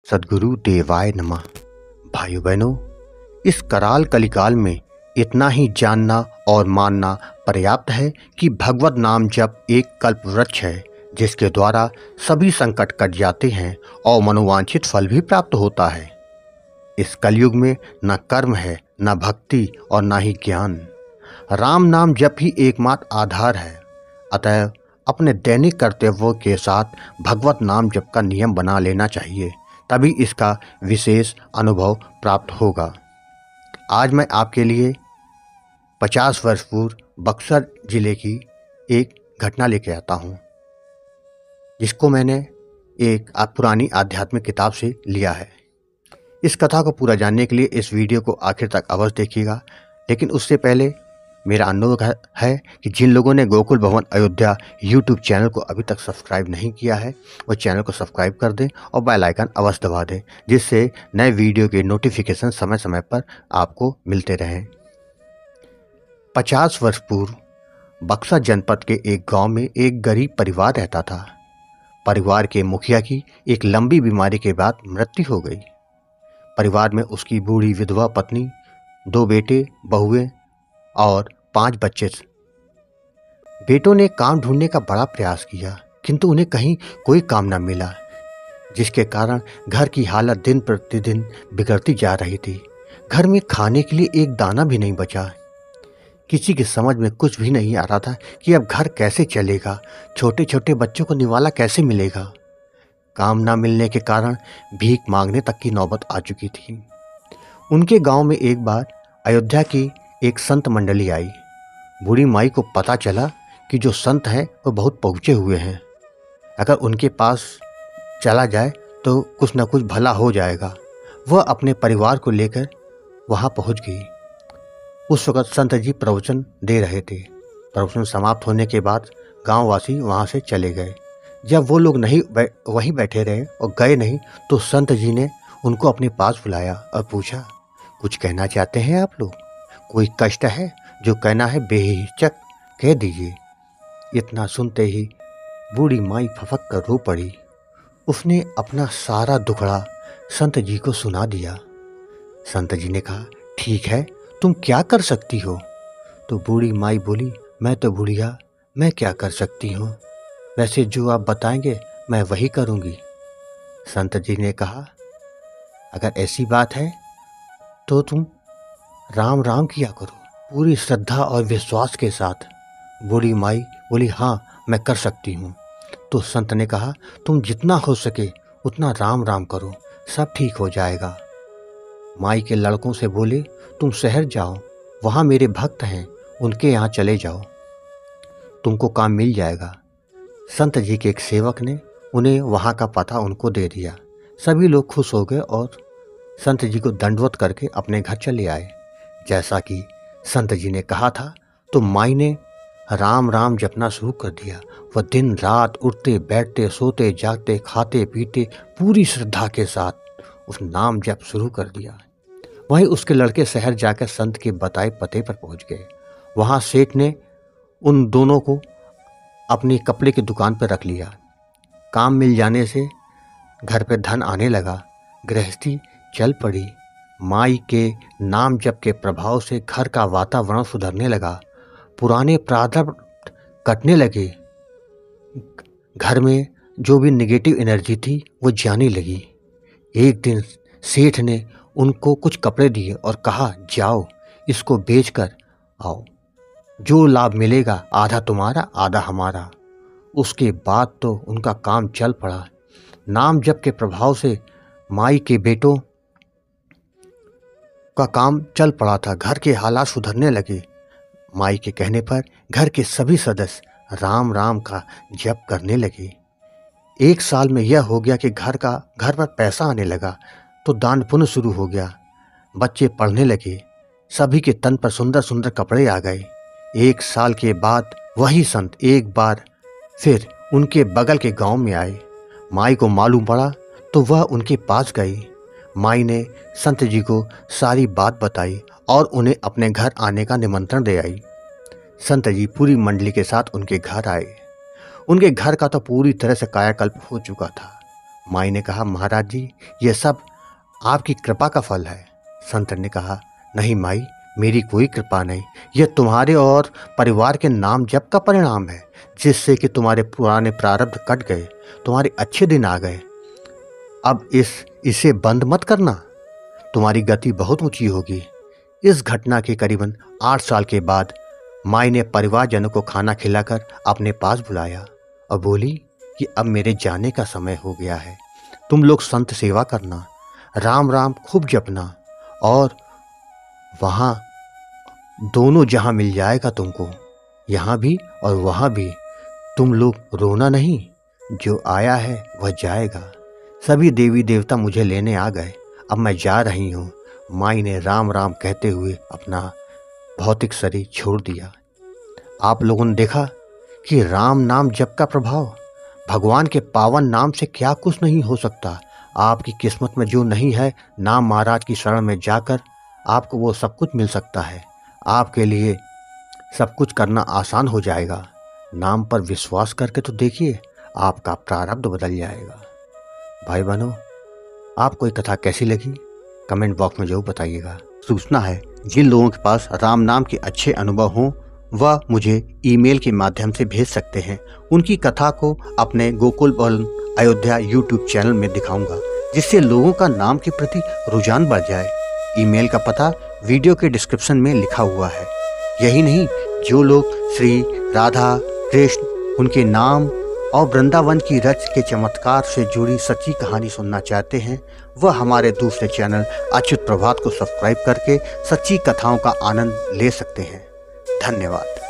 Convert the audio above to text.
सद्गुरु देवाय नमः। भाइयों बहनों, इस कराल कलिकाल में इतना ही जानना और मानना पर्याप्त है कि भगवत नाम जप एक कल्प वृक्ष है जिसके द्वारा सभी संकट कट जाते हैं और मनोवांछित फल भी प्राप्त होता है। इस कलयुग में न कर्म है, न भक्ति और न ही ज्ञान। राम नाम जप ही एकमात्र आधार है। अतः अपने दैनिक कर्तव्यों के साथ भगवत नाम जप का नियम बना लेना चाहिए, तभी इसका विशेष अनुभव प्राप्त होगा। आज मैं आपके लिए 50 वर्ष पूर्व बक्सर जिले की एक घटना लेके आता हूँ, जिसको मैंने एक पुरानी आध्यात्मिक किताब से लिया है। इस कथा को पूरा जानने के लिए इस वीडियो को आखिर तक अवश्य देखिएगा। लेकिन उससे पहले मेरा अनुरोध है कि जिन लोगों ने गोकुल भवन अयोध्या यूट्यूब चैनल को अभी तक सब्सक्राइब नहीं किया है वो चैनल को सब्सक्राइब कर दें और बेल आइकन अवश्य दबा दें, जिससे नए वीडियो के नोटिफिकेशन समय समय पर आपको मिलते रहें। 50 वर्ष पूर्व बक्सर जनपद के एक गांव में एक गरीब परिवार रहता था। परिवार के मुखिया की एक लंबी बीमारी के बाद मृत्यु हो गई। परिवार में उसकी बूढ़ी विधवा पत्नी, 2 बेटे, बहुएं और 5 बच्चे थे। बेटों ने काम ढूंढने का बड़ा प्रयास किया, किंतु उन्हें कहीं कोई काम न मिला, जिसके कारण घर की हालत दिन प्रतिदिन बिगड़ती जा रही थी। घर में खाने के लिए एक दाना भी नहीं बचा। किसी की समझ में कुछ भी नहीं आ रहा था कि अब घर कैसे चलेगा, छोटे छोटे बच्चों को निवाला कैसे मिलेगा। काम ना मिलने के कारण भीख मांगने तक की नौबत आ चुकी थी। उनके गांव में एक बार अयोध्या की एक संत मंडली आई। बूढ़ी माई को पता चला कि जो संत हैं वो बहुत पहुँचे हुए हैं, अगर उनके पास चला जाए तो कुछ न कुछ भला हो जाएगा। वह अपने परिवार को लेकर वहाँ पहुँच गई। उस वक़्त संत जी प्रवचन दे रहे थे। प्रवचन समाप्त होने के बाद गांववासी वहाँ से चले गए। जब वो लोग वहीं बैठे रहे और गए नहीं, तो संत जी ने उनको अपने पास बुलाया और पूछा, कुछ कहना चाहते हैं आप लोग? कोई कष्ट है? जो कहना है बेहिचक कह दीजिए। इतना सुनते ही बूढ़ी माई फफक कर रो पड़ी। उसने अपना सारा दुखड़ा संत जी को सुना दिया। संत जी ने कहा, ठीक है, तुम क्या कर सकती हो? तो बूढ़ी माई बोली, मैं तो बुढ़िया, मैं क्या कर सकती हूँ? वैसे जो आप बताएंगे मैं वही करूँगी। संत जी ने कहा, अगर ऐसी बात है तो तुम राम राम किया करो, पूरी श्रद्धा और विश्वास के साथ। बूढ़ी माई बोली, हाँ मैं कर सकती हूँ। तो संत ने कहा, तुम जितना हो सके उतना राम राम करो, सब ठीक हो जाएगा। माई के लड़कों से बोले, तुम शहर जाओ, वहाँ मेरे भक्त हैं, उनके यहाँ चले जाओ, तुमको काम मिल जाएगा। संत जी के एक सेवक ने उन्हें वहाँ का पता उनको दे दिया। सभी लोग खुश हो गए और संत जी को दंडवत करके अपने घर चले आए। जैसा कि संत जी ने कहा था, तो माई ने राम राम जपना शुरू कर दिया। वह दिन रात उठते बैठते सोते जागते खाते पीते पूरी श्रद्धा के साथ उस नाम जप शुरू कर दिया। वहीं उसके लड़के शहर जाकर संत के बताए पते पर पहुंच गए। वहां सेठ ने उन दोनों को अपनी कपड़े की दुकान पर रख लिया। काम मिल जाने से घर पे धन आने लगा, गृहस्थी चल पड़ी। माई के नाम जप के प्रभाव से घर का वातावरण सुधरने लगा, पुराने प्रारब्ध कटने लगे। घर में जो भी नेगेटिव एनर्जी थी वो जाने लगी। एक दिन सेठ ने उनको कुछ कपड़े दिए और कहा, जाओ इसको बेच कर आओ, जो लाभ मिलेगा आधा तुम्हारा आधा हमारा। उसके बाद तो उनका काम चल पड़ा। नाम जप के प्रभाव से माई के बेटों का काम चल पड़ा था। घर के हालात सुधरने लगे। माई के कहने पर घर के सभी सदस्य राम राम का जप करने लगे। 1 साल में यह हो गया कि घर पर पैसा आने लगा, तो दान पुण्य शुरू हो गया। बच्चे पढ़ने लगे, सभी के तन पर सुंदर सुंदर कपड़े आ गए। 1 साल के बाद वही संत एक बार फिर उनके बगल के गांव में आए। माई को मालूम पड़ा तो वह उनके पास गई। माई ने संत जी को सारी बात बताई और उन्हें अपने घर आने का निमंत्रण दे आई। संत जी पूरी मंडली के साथ उनके घर आए। उनके घर का तो पूरी तरह से कायाकल्प हो चुका था। माई ने कहा, महाराज जी, यह सब आपकी कृपा का फल है। संत ने कहा, नहीं माई, मेरी कोई कृपा नहीं, यह तुम्हारे और परिवार के नाम जप का परिणाम है, जिससे कि तुम्हारे पुराने प्रारब्ध कट गए, तुम्हारे अच्छे दिन आ गए। अब इसे बंद मत करना, तुम्हारी गति बहुत ऊंची होगी। इस घटना के करीबन 8 साल के बाद माई ने परिवारजनों को खाना खिलाकर अपने पास बुलाया और बोली कि अब मेरे जाने का समय हो गया है। तुम लोग संत सेवा करना, राम राम खूब जपना, और वहाँ दोनों जहाँ मिल जाएगा तुमको, यहाँ भी और वहाँ भी। तुम लोग रोना नहीं, जो आया है वह जाएगा। सभी देवी देवता मुझे लेने आ गए, अब मैं जा रही हूँ। माई ने राम राम कहते हुए अपना भौतिक शरीर छोड़ दिया। आप लोगों ने देखा कि राम नाम जप का प्रभाव, भगवान के पावन नाम से क्या कुछ नहीं हो सकता। आपकी किस्मत में जो नहीं है, नाम महाराज की शरण में जाकर आपको वो सब कुछ मिल सकता है। आपके लिए सब कुछ करना आसान हो जाएगा। नाम पर विश्वास करके तो देखिए, आपका प्रारब्ध बदल जाएगा। भाई बहनों, आपको ये कथा कैसी लगी कमेंट बॉक्स में जरूर बताइएगा। सूचना है, जिन लोगों के पास राम नाम के अच्छे अनुभव हों वह मुझे ईमेल के माध्यम से भेज सकते हैं। उनकी कथा को अपने गोकुल बल अयोध्या यूट्यूब चैनल में दिखाऊंगा, जिससे लोगों का नाम के प्रति रुझान बढ़ जाए। ईमेल का पता वीडियो के डिस्क्रिप्शन में लिखा हुआ है। यही नहीं, जो लोग श्री राधा कृष्ण, उनके नाम और वृंदावन की रच के चमत्कार से जुड़ी सच्ची कहानी सुनना चाहते हैं, वह हमारे दूसरे चैनल अच्युत प्रभात को सब्सक्राइब करके सच्ची कथाओं का आनंद ले सकते हैं। धन्यवाद।